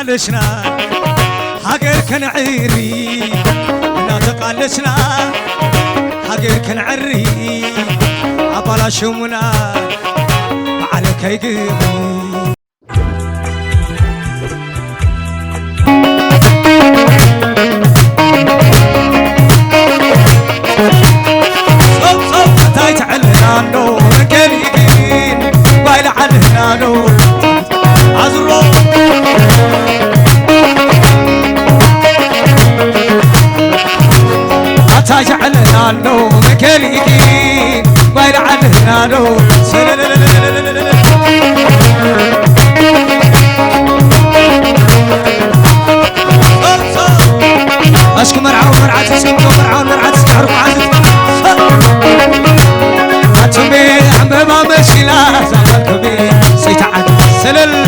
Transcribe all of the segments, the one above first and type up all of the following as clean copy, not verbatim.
تقالشنا حقر كنعري لا تقالشنا حقر كنعري أبلا شمنا عليك يقبي تعلنا رجلين بايل علينا نور عزرو تعلنا نور رجلين بايل علينا نور اشكو مرعون مرعات اشكو مرعون مرعات تعرف عزت أتومي عم ما مشي لا زعلك بي سيتعد سلل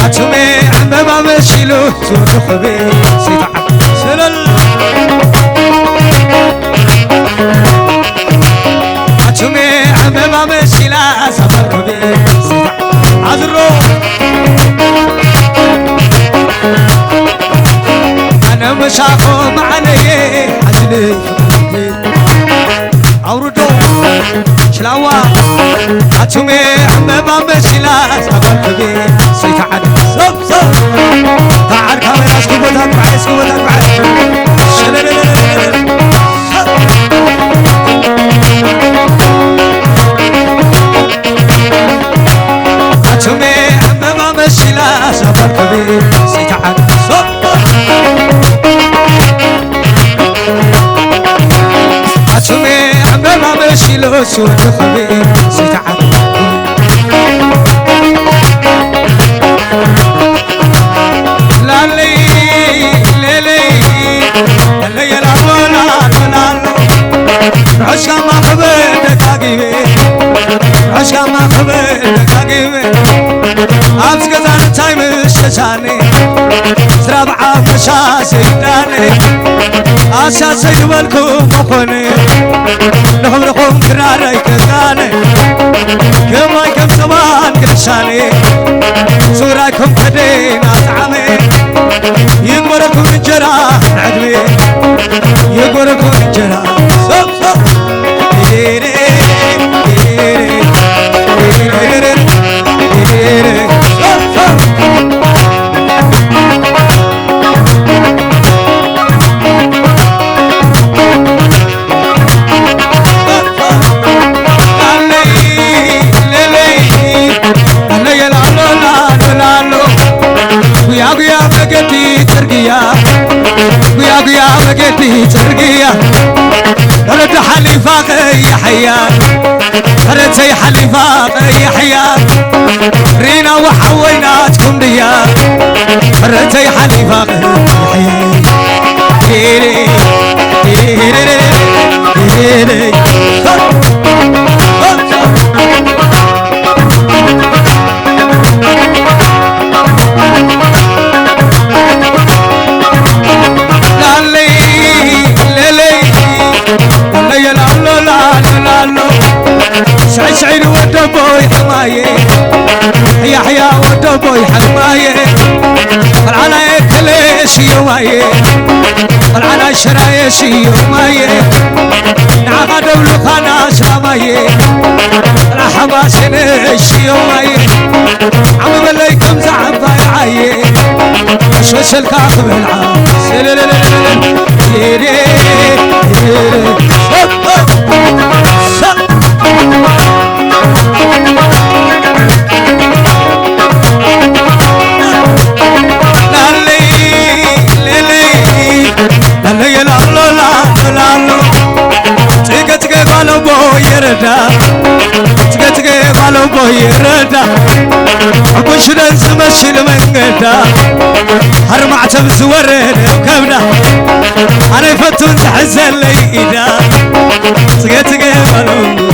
أتومي عم ما مشي له تروح بي سيتعد سلل أتومي عم ما مشي لا زعلك بي سيتعد عذرو أنا مشاكو معني عزلي أوردو شلاوا أتومي عمبا مشيلا سابر كبي سيتعد صب صب تعال كاميرا اسكوبوتات بعد اسكوبوتات بعد أتومي عمبا مشيلا سابر كبي سيتعد صب أتومي عمبا مشيلو سود خبي سيتعب لالي ليلي اللي يلعبو لالو لالو عشقا ما خبرتك عقيبي عشقا ما خبرتك عقيبي أبس قزان تايم الشجاني زرابعة مشاسي داني أساسي بالكم مخوني لهم لهم كراري كزاني كما يكم زمان قرشاني صوراكم كدين أطعمي يقبركم الجراح عدوي يقبركم الجراح صب صب إيري إيري إيري إيري صب صب ويا مقدي ترقيا ويا مقدي ترقيا رد حليفاق يا حيان رد زي حليفاق يا حيان رينا وحويناتكم ديا رد زي حليفاق يا حيان هيري هيري هيري سعيد ودبوي حماية يحيى ودبوي حماية العنا كليش يوماية العنا شرايش يوماية نعقد ولخنا شراماية الحماس نش يوماية عم بليكم زعم بايعاية شوش الكاخب العام يري يري يردا عبشرن سمشل منقدا هرمع تبز ورد وكبدا انا فتون تحزن لي ايدا تقي بالو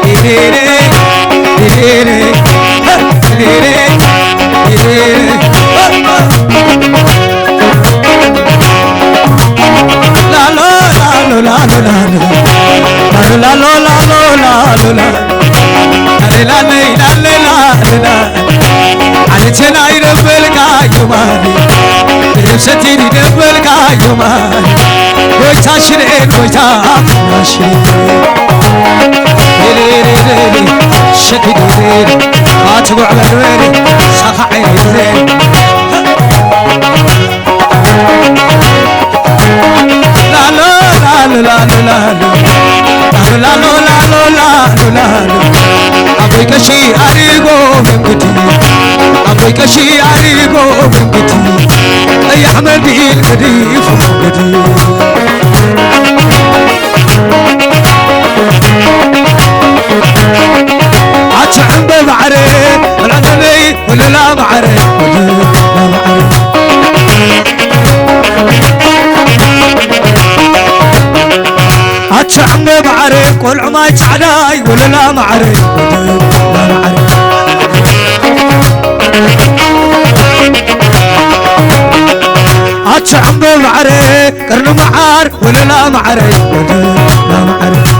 يديري يديري يديري يديري لا لا لا لا لا لا لا لا لا لا لا لا لا لا لا علتنا يربلك يوماني نفستي يربلك يوماني ويتا شرين ويتا شرين شكي ديري ما تقع بالويري صخع عيني لا لا لا لا لا لا لا لا لا أبوك شي أريقو من قتي أبوك شي أريقو من قتي أي حمدي القديف من قتي عم بمعرف العدلي ولا لا معرف لا معرف عم بمعرف كل عماي تعداي ولا لا معرف لا معرف عم بمعرف كرن معار ولا لا معرف لا معرف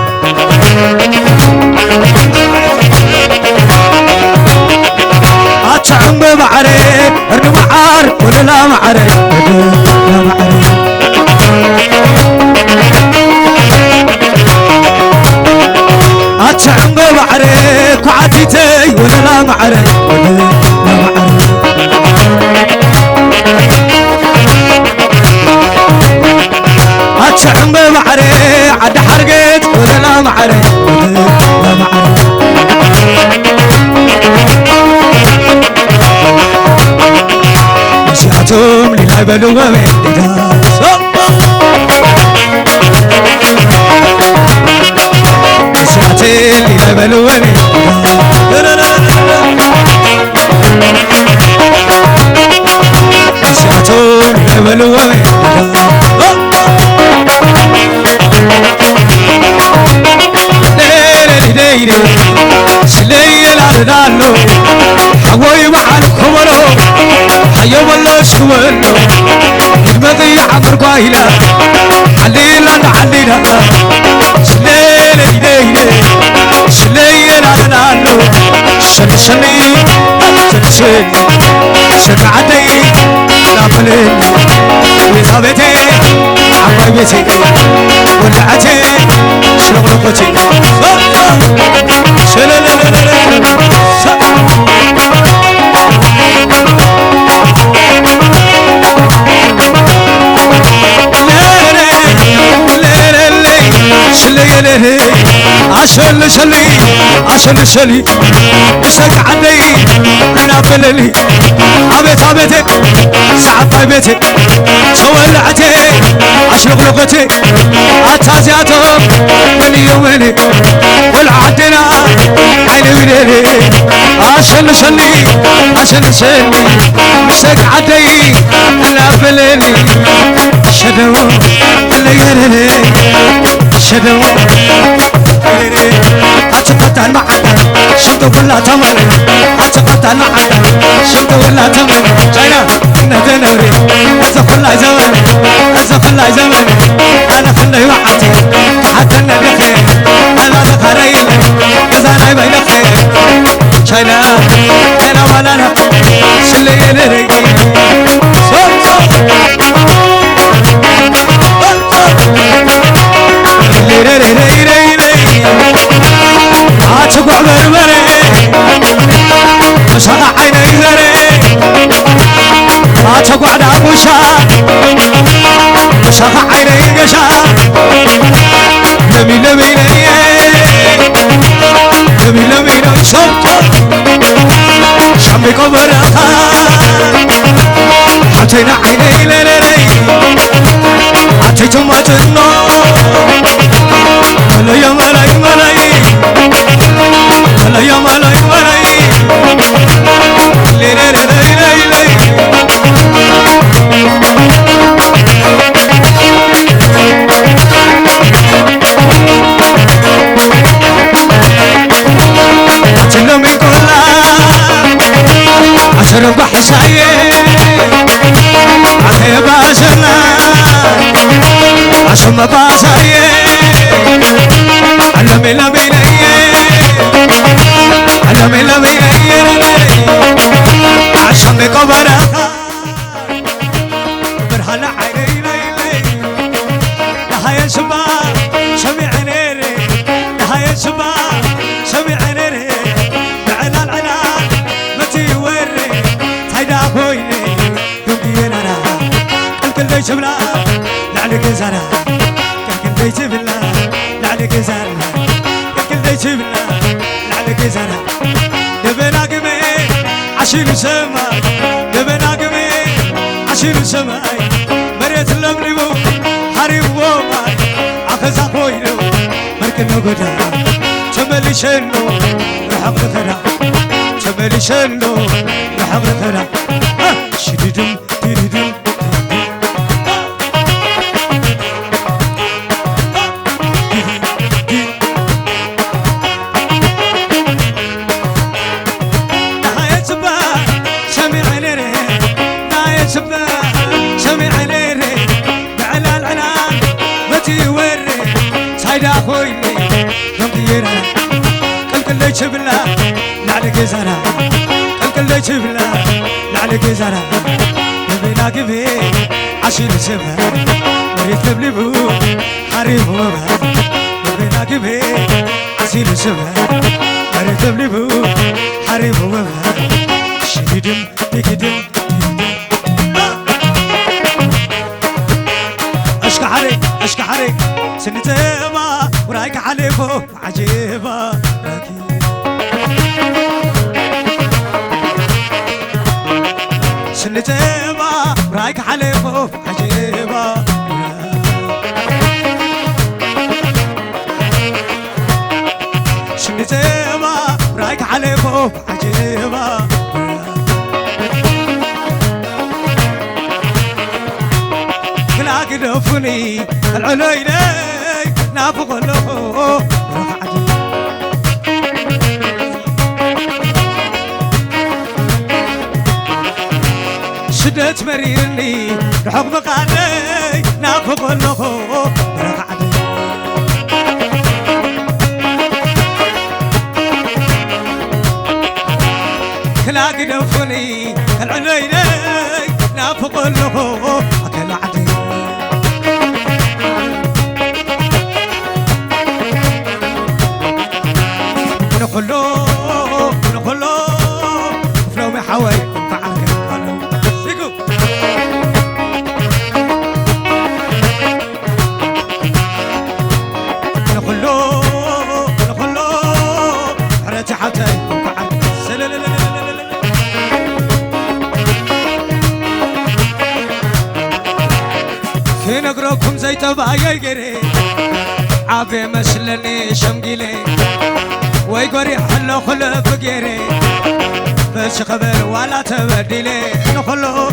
عم بعرف أنا معار ولا لا معرف لا معرف عم بعرف وعديتي ولا لا معرف لا معرف عم بعرف عد حرقت ولا لا معرف لا معرف نسيتهم للا بلو ومددا نسيتهم للا بلو ومددا نسيتهم للا بلو ومددا ليلي سليل عدالو حوي وعن كمرو حيا والله شوالو المضي عمر قايلة عليلا عليلا سليل ليلي سليل عدالو شل شلي شل شل شل عدي نابلين ويصابتي عمي بيتي ولعتي شغلقتي عشل شلي عشل شلي مسك عدي انا بللي عبيت عبيتي سعد طيبتي سولعتي عشلقلقتي عتازياتو من يومني والعدنا عيني وليلي عشل شلي عشل شلي مسك عدي انا بللي شدو اللي يرلي شدو أتقطع المعدن شفت ولا تمر أتقطع المعدن شفت ولا تمر جاينا ندنوري أزف الله زمان أزف الله زمان أنا خلي وحدي حتى ندخل أنا ذكرين كذا بين خير جاينا أنا ولا أنا شلي يلري تقع بربري مشاق عيني ذري ما تقع دابوشا مشاق عيني قشا لمي لمي لمي لمي لمي شمت شمي قبرها حتينا عيني للي حتيتم ما تنو ملاي ملاي ملاي ملاي ملاي ملاي لي لي لي لي لي أتلم كلها عشر بحساية على بازنا عشر بحساية لمي لمي لي لعلك زرع دبنا قمي عشيل سماي دبنا قمي عشيل سماي مريت اللملمو حريم وماي عخزا خويلو مركنو قدا تملي شنو رحم الخرا تملي شنو رحم الخرا شديدم ديدم خويني نمديرها كل شبلا لعلك زرع كل شبلا لعلك زرع نبينا قبي عشيل سبها مريت تبلبو حريم وبها نبينا قبي عشيل سبها مريت تبلبو حريم وبها شديدم بكدم اشكى حريك اشكى حريك سنتما ورايك عليفو عجيبة راكي سنتما ورايك عليفو عجيبة سنتما ورايك عليفو عجيبة كلا قدفني العليلي نافق له شدت مريرني بحكم قالي نافق له رقعدي كلا قدفني العليلي نافق له أكل عدي نخلو فلو محاوي فعلك القلب سيكو نخلو حرتي حتى فعلك في نقركم زي تبايا يقري عافي مسلني شمقيلي ويقري حلو خلف قيري بس خبر ولا تبديلي نخلو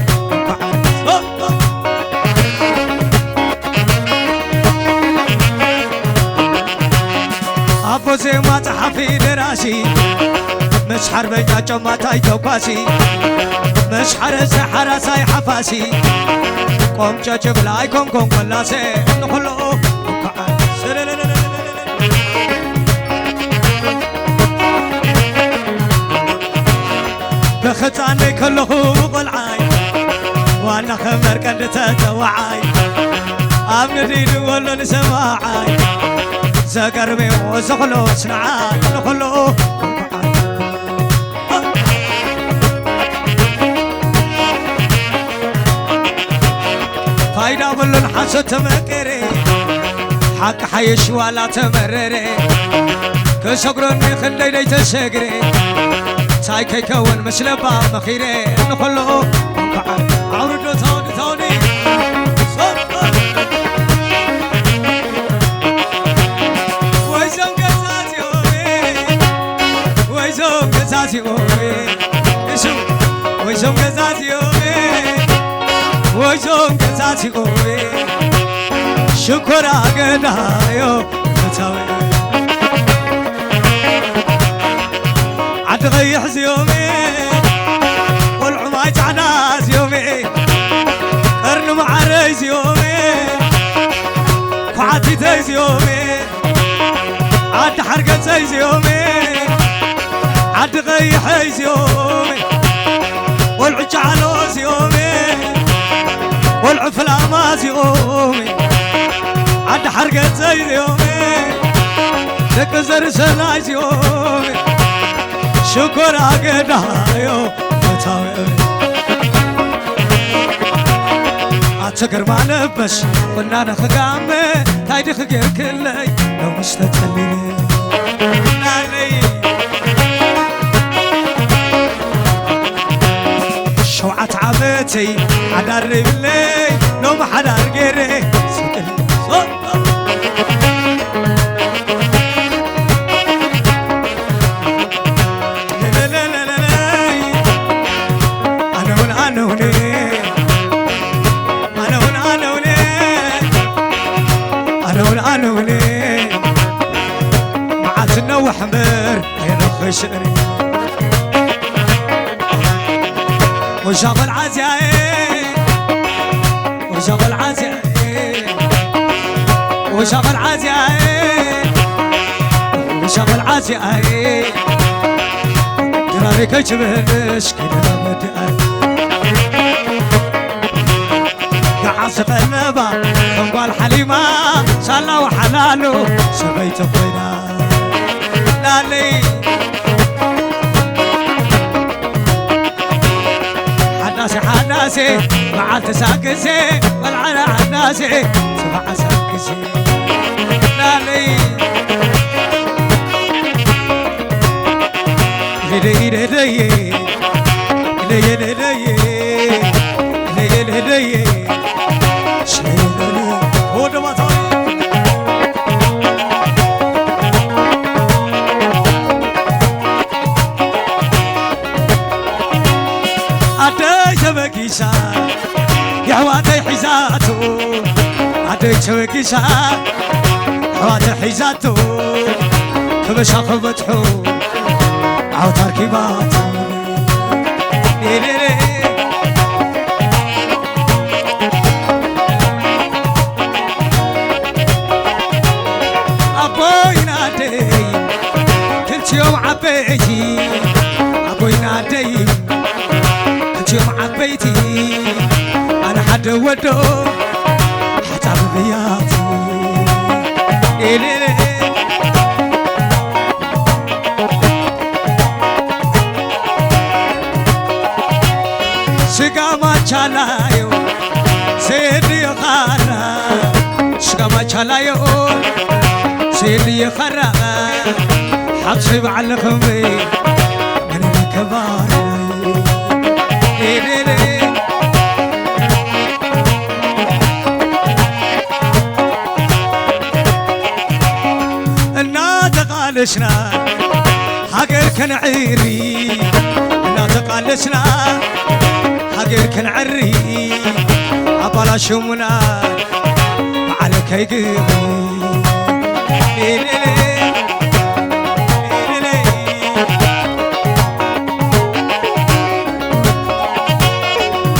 أبو زي ما تحفي دراسي مش حرب جاجو ما تايتو كاسي مش حرس حرساي حفاسي قوم جاجب لاي كوم كوم كلاسي نخلو بختاني كله قلعاي وانا خمر كنت تتوعاي امن ديد ولا نسماعاي زقربي وزغلو سنعاي نخلو فايدة بلن حسو تمكري حق حيش ولا تمرري كسقرني خلي لي تسقري سايكي كون مسلبا مخيري نخلو عوردو توني ويزوم قزازي ويزوم قزازي ويزوم قزازي ويزوم قزازي شكرا قدايو فتاوي عتغيح زيومي والعماي تعنا زيومي قرن معري زيومي كعاتي تي زيومي عاد حرقة زي زيومي عتغيح زيومي والعجالو زيومي والعفلامة زيومي عاد حرقة زي زيومي تكسر سلاي زيومي شكرا قدايو فتاوي أتقر ما نبش قلنا نخقامي تايدي خقير كلي لو مش تتخليني نالي بتي حدار بلي لو ما حدار غيري وحمر ينخ شعري وشاف العزايم وشاف العزايم وشاف العزايم وشاف العزايم دراري كجبنش كده بدأ قعصف النبا تنقال حليمة صلى وحلالو سبيت فينا لالي حناسي معال تساقسي والعنا حناسي سبع ساقسي لالي لي لي لي لي لي لي لي لي شيلي هو دمطاي شبكيشا يا حواتي حيزاتو عدي شبكيشا حواتي حيزاتو كبشا خبتحو عوتار كيباتو ليلي أبوي نادي كنت يوم عبيتي أبوي نادي يوم عبيتي أنا حد ودو حتى ببياتي إلي شقا ما شالايو سيدي خارا شقا ما شالايو سيدي خارا حبسي بعلقهم بي من الكبار قالشنا حقر كان عيري الناس قالشنا حقر كان عري عبالا شمنا عليك يقري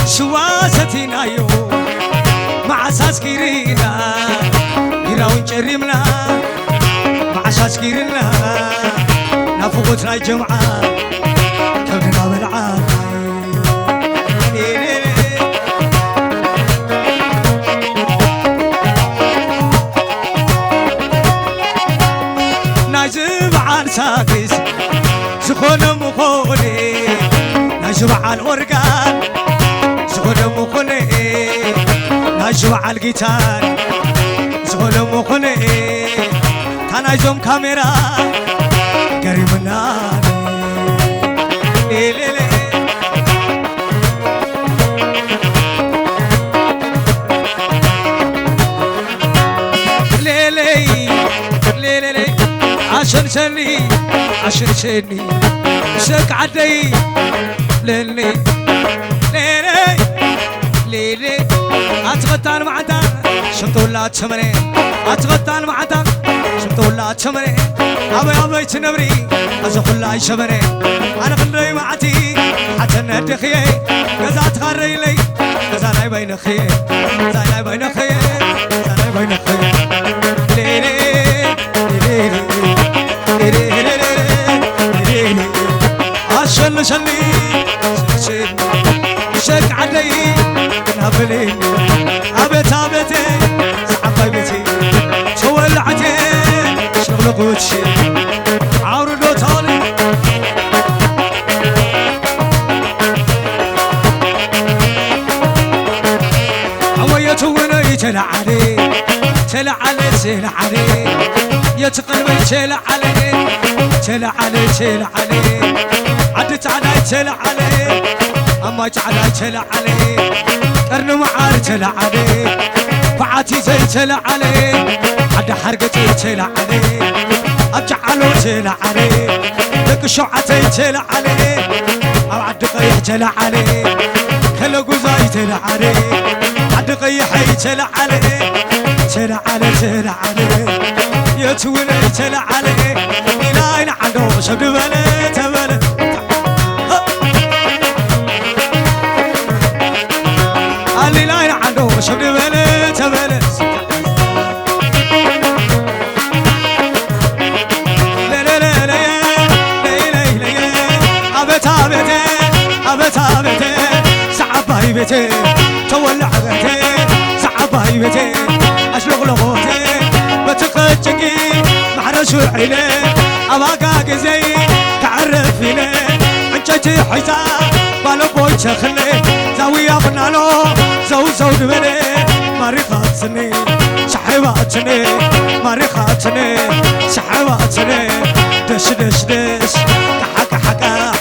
شواستنا يو مع اساس كيرينا يراون جريمنا عشاش كيرنا نافقوتنا الجمعة كبنا بالعام ناجب عن ساكس سخون مخوني ناجب عن أورغان سخون مخوني ناجب عن الجيتار سخون مخوني أنا زوم كاميرا قريبنا لي لي لي لي لي لي عشان سني سك عدي لي لي لي لي أتغطان معدان شطولات شمرين أتغطان معدان شطولات شمرين أبي تنبري أزخلا شمرين أنا خلي معتي حتى ندخيه قزات خري لي قزاي بين خيه قزاي بين خيه قزاي بين خيه ليلي ليلي ليلي ليلي عشان شلي شك علي نابلي أبيت أبيتي صعب بيتي شولعتي شغل قوتشي عاردو تالي عويتو وني تلعلي تلعلي تلعلي يتقلبي تلعلي تلعلي تلعلي عدت علي تلعلي أما تعالى تلا عليه قرن معار تلا عليه فعاتي زي تلا عليه حد حرقتي تلا عليه أجعلو تلا عليه لك شوعتي تلا عليه أو عد قيح تلا عليه كلا قزاي تلا عليه عد قيحي تلا عليه تلا عليه تلا عليه يتولي تلا عليه إلهي عنده شد بلي تبلي إلهي عنده شد بلي تبلي أبتي سعباي بيتي تولع بيتي سعباي بيتي أشلغ لغوتي بتقجقي معرشو عيلي أباقاق زي تعرف لي عنجتي حيزا بالبوي تخلي زاوية بنالو زو دبلي ماريخاتني سحيباتني ماريخاتني سحيباتني دش دش دش كحك حكا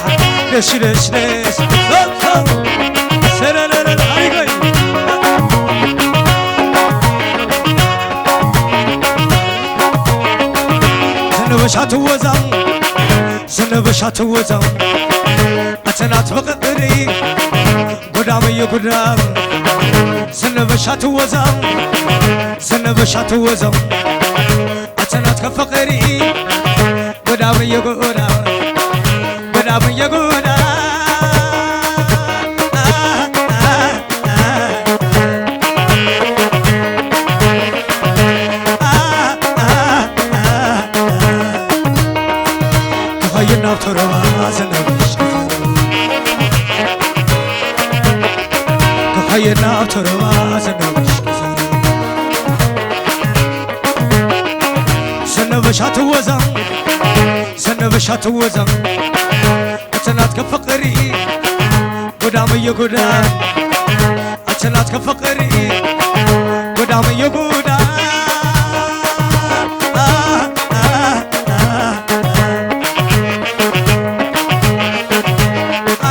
دش دش دش سلالال هاي سنبشات وزم سنبشات وزم أتنات بقدري قدامي قدام سنبشات وزم سنبشات وزم أتنات كفقري قدامي قدام قدامي قدام كفاينا بتربا سنبش كفاينا بتربا سنبش سنبشات وزم سنبشات وزم أتنات كفقري قدامي قدام أتنات كفقري قدامي قدام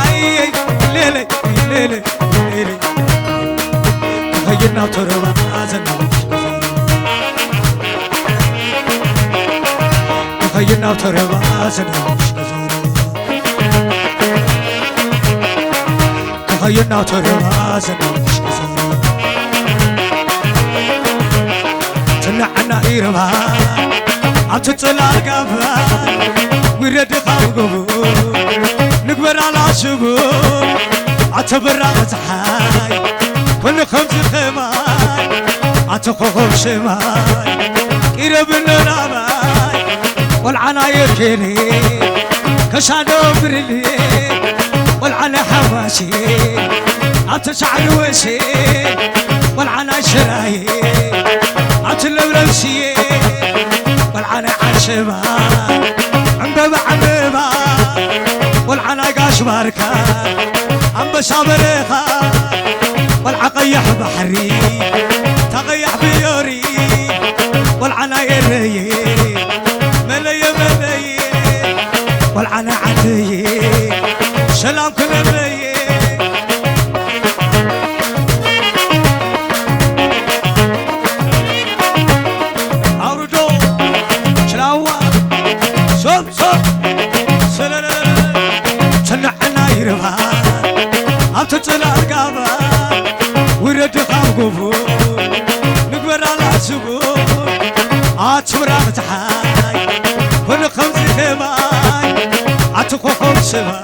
أي ليلي ليلي ليلي كفاينا بتربا سنبش كفاينا بتربا سنبش كفاينا بتربا سنبش تنعنا إيربا عتطلع قفا ورد خاوقو نقبر على شبو عتبر عتحاي كل خمس خماي عتخوخ شماي إيرب النراماي والعناير كيني كشادو برلي والعنا حواشي عتشعر وشي والعنا شراي عتلولوشي والعنا عشبا عمبا عمبا والعنا قاش باركا عم بشابريخا والعقيح بحري تغيح بيوري والعنا يري ملي ملي والعنا عدي سلام كل ملي أوردو شلاوة صوب سلالة تنعنا يربا أبتطلع القابا ورد خاوقفو نقبر على سبو عتبرا متحاي كل خمس خماي عتخوخ سباي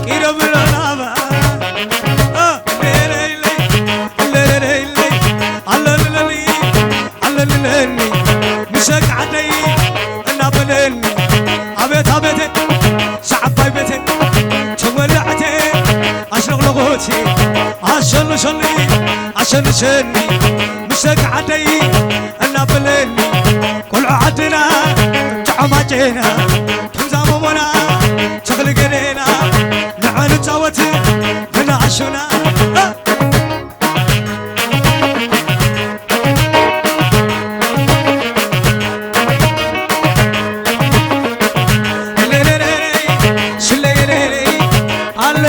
كيرو بلانابا ليلي ليلي علللي علللي مسك عدي النابلني أبيت أبيت شعباي بيتي تولعتي أشرق لغوتي عشان شلي عشان شني مسك عدي النابلني كل عدنا تعمجينا تمزامونا تغلقنا نعمل تاوتي هنا عشونا شلي على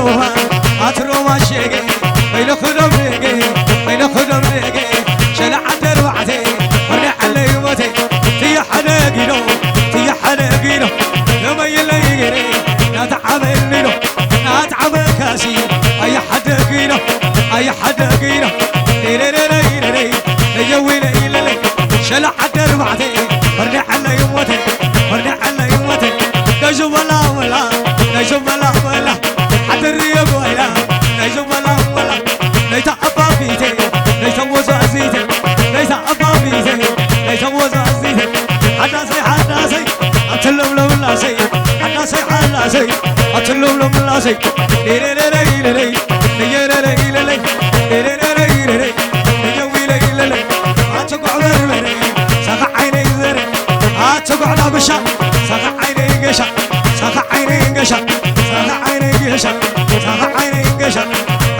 روما أتروما شيء بين خدم رجع بين خدم رجع شلع دروعتي ورني على يموتي تي حدا جيرو تي حدا جيرو لما يلاقي نتعامل منه نتعامل كاسي أي حدا جيرو أي حدا جيرو لي لي لي لي لي يجوي لي لي لي شلع دروعتي ورني على يموتي ورني على يموتي نجوم ولا نجوم ولا حتى الرياض ولا نجوم ولا ليت أبا فيتي ليت وزع زيتي ليت أبا فيتي ليت وزع زيتي حداسي أتلم لم لا سي حداسي أتلم لم لا سي لي لي لي لي لي لي لي لي لي تقع على بشا ساق عيني قشا ساق عيني قشا ساق عيني قشا ساق عيني قشا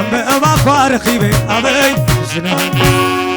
أم بأباك وارخيبي أبي زنا